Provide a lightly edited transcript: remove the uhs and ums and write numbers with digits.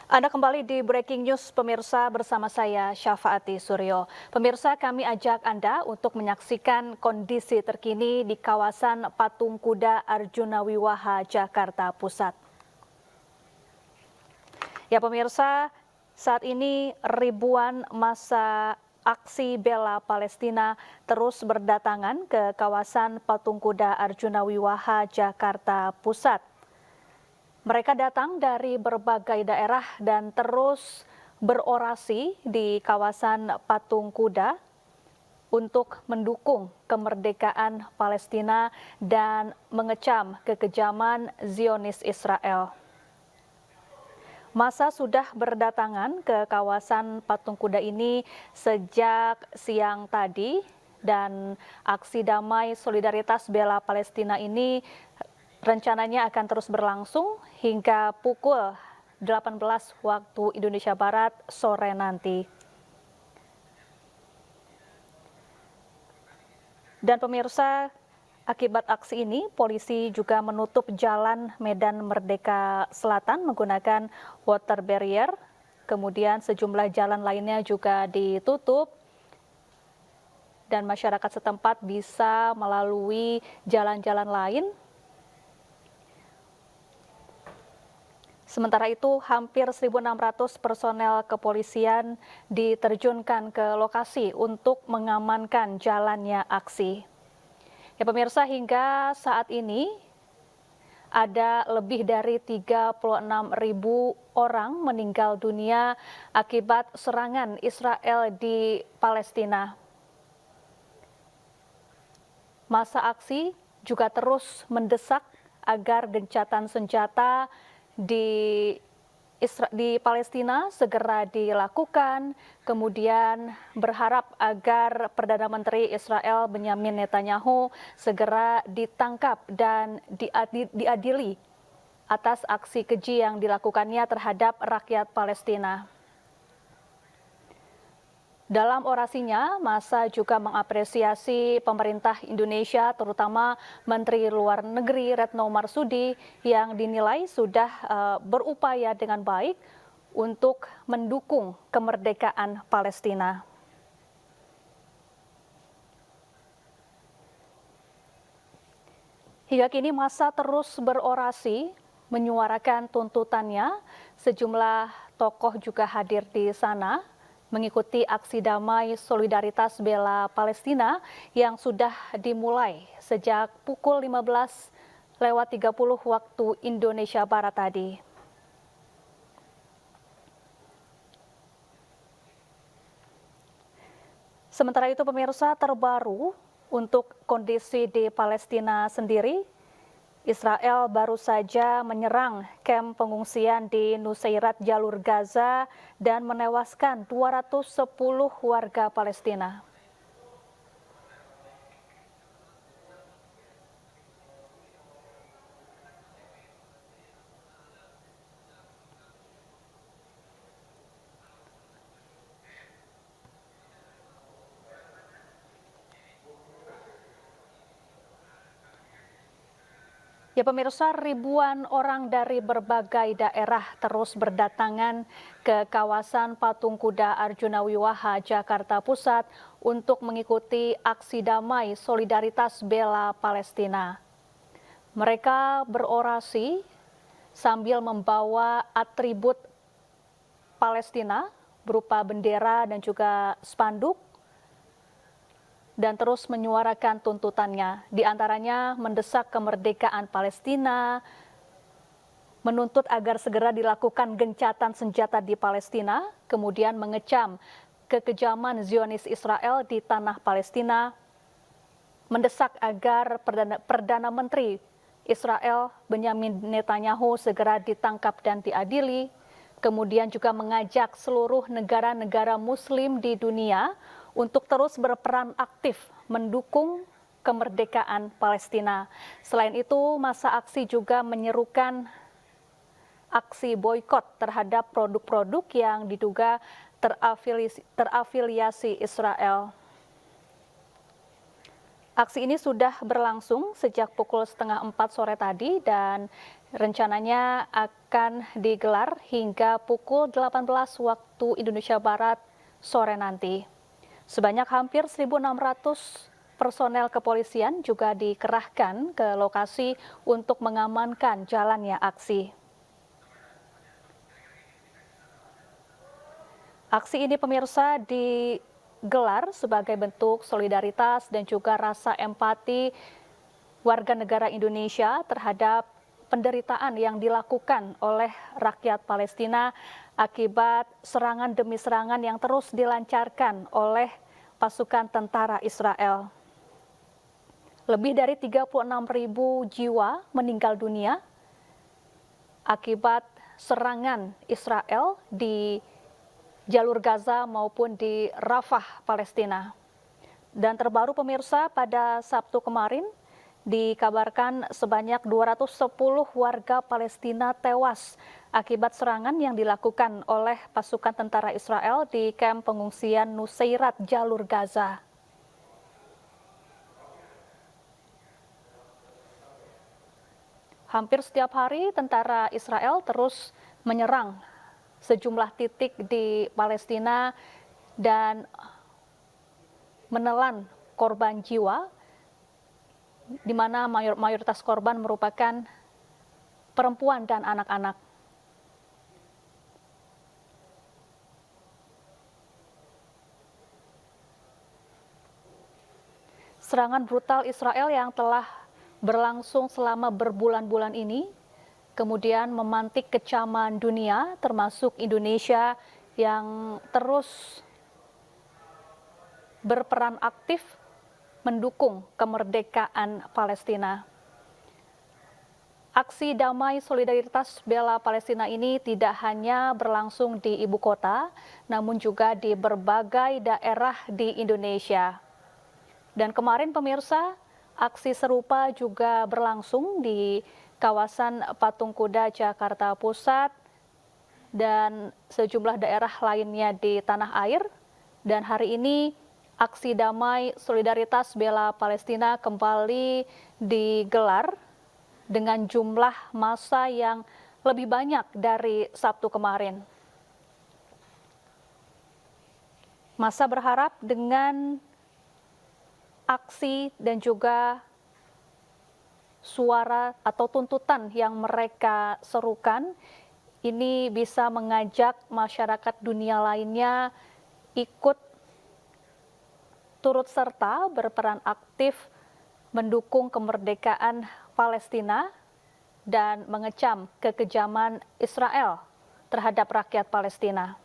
Anda kembali di Breaking News pemirsa bersama saya Syafaati Suryo. Pemirsa, kami ajak Anda untuk menyaksikan kondisi terkini di kawasan Patung Kuda Arjuna Wiwaha Jakarta Pusat. Ya pemirsa, saat ini ribuan massa aksi bela Palestina terus berdatangan ke kawasan Patung Kuda Arjuna Wiwaha Jakarta Pusat. Mereka datang dari berbagai daerah dan terus berorasi di kawasan Patung Kuda untuk mendukung kemerdekaan Palestina dan mengecam kekejaman Zionis Israel. Massa sudah berdatangan ke kawasan Patung Kuda ini sejak siang tadi dan aksi damai solidaritas bela Palestina ini rencananya akan terus berlangsung hingga pukul 18 waktu Indonesia Barat sore nanti. Dan pemirsa, akibat aksi ini, polisi juga menutup jalan Medan Merdeka Selatan menggunakan water barrier. Kemudian sejumlah jalan lainnya juga ditutup dan masyarakat setempat bisa melalui jalan-jalan lain. Sementara itu, hampir 1.600 personel kepolisian diterjunkan ke lokasi untuk mengamankan jalannya aksi. Ya pemirsa, hingga saat ini ada lebih dari 36.000 orang meninggal dunia akibat serangan Israel di Palestina. Massa aksi juga terus mendesak agar gencatan senjata di Palestina segera dilakukan, kemudian berharap agar Perdana Menteri Israel Benyamin Netanyahu segera ditangkap dan diadili atas aksi keji yang dilakukannya terhadap rakyat Palestina. Dalam orasinya, massa juga mengapresiasi pemerintah Indonesia, terutama Menteri Luar Negeri Retno Marsudi yang dinilai sudah berupaya dengan baik untuk mendukung kemerdekaan Palestina. Hingga kini massa terus berorasi, menyuarakan tuntutannya. Sejumlah tokoh juga hadir di sana mengikuti aksi damai solidaritas bela Palestina yang sudah dimulai sejak pukul 15:30 waktu Indonesia Barat tadi. Sementara itu pemirsa, terbaru untuk kondisi di Palestina sendiri, Israel baru saja menyerang kamp pengungsian di Nusairat jalur Gaza dan menewaskan 210 warga Palestina. Ya pemirsa, ribuan orang dari berbagai daerah terus berdatangan ke kawasan Patung Kuda Arjuna Wiwaha Jakarta Pusat untuk mengikuti aksi damai solidaritas bela Palestina. Mereka berorasi sambil membawa atribut Palestina berupa bendera dan juga spanduk, dan terus menyuarakan tuntutannya. Di antaranya mendesak kemerdekaan Palestina, menuntut agar segera dilakukan gencatan senjata di Palestina, kemudian mengecam kekejaman Zionis Israel di tanah Palestina, mendesak agar Perdana Menteri Israel Benyamin Netanyahu segera ditangkap dan diadili, kemudian juga mengajak seluruh negara-negara Muslim di dunia untuk terus berperan aktif mendukung kemerdekaan Palestina. Selain itu, massa aksi juga menyerukan aksi boikot terhadap produk-produk yang diduga terafiliasi Israel. Aksi ini sudah berlangsung sejak pukul 3:30 sore tadi dan Rencananya akan digelar hingga pukul 18 waktu Indonesia Barat sore nanti. Sebanyak hampir 1.600 personel kepolisian juga dikerahkan ke lokasi untuk mengamankan jalannya aksi. Aksi ini pemirsa digelar sebagai bentuk solidaritas dan juga rasa empati warga negara Indonesia terhadap penderitaan yang dilakukan oleh rakyat Palestina akibat serangan demi serangan yang terus dilancarkan oleh pasukan tentara Israel. Lebih dari 36.000 jiwa meninggal dunia akibat serangan Israel di jalur Gaza maupun di Rafah, Palestina. Dan terbaru pemirsa, pada Sabtu kemarin dikabarkan sebanyak 210 warga Palestina tewas akibat serangan yang dilakukan oleh pasukan tentara Israel di kamp pengungsian Nusairat, jalur Gaza. Hampir setiap hari tentara Israel terus menyerang sejumlah titik di Palestina dan menelan korban jiwa, di mana mayoritas korban merupakan perempuan dan anak-anak. Serangan brutal Israel yang telah berlangsung selama berbulan-bulan ini kemudian memantik kecaman dunia, termasuk Indonesia yang terus berperan aktif mendukung kemerdekaan Palestina. Aksi damai solidaritas bela Palestina ini tidak hanya berlangsung di ibu kota, namun juga di berbagai daerah di Indonesia. Dan kemarin pemirsa, aksi serupa juga berlangsung di kawasan Patung Kuda, Jakarta Pusat, dan sejumlah daerah lainnya di tanah air. Dan hari ini aksi damai solidaritas bela Palestina kembali digelar dengan jumlah massa yang lebih banyak dari Sabtu kemarin. Massa berharap dengan aksi dan juga suara atau tuntutan yang mereka serukan ini bisa mengajak masyarakat dunia lainnya ikut turut serta berperan aktif mendukung kemerdekaan Palestina dan mengecam kekejaman Israel terhadap rakyat Palestina.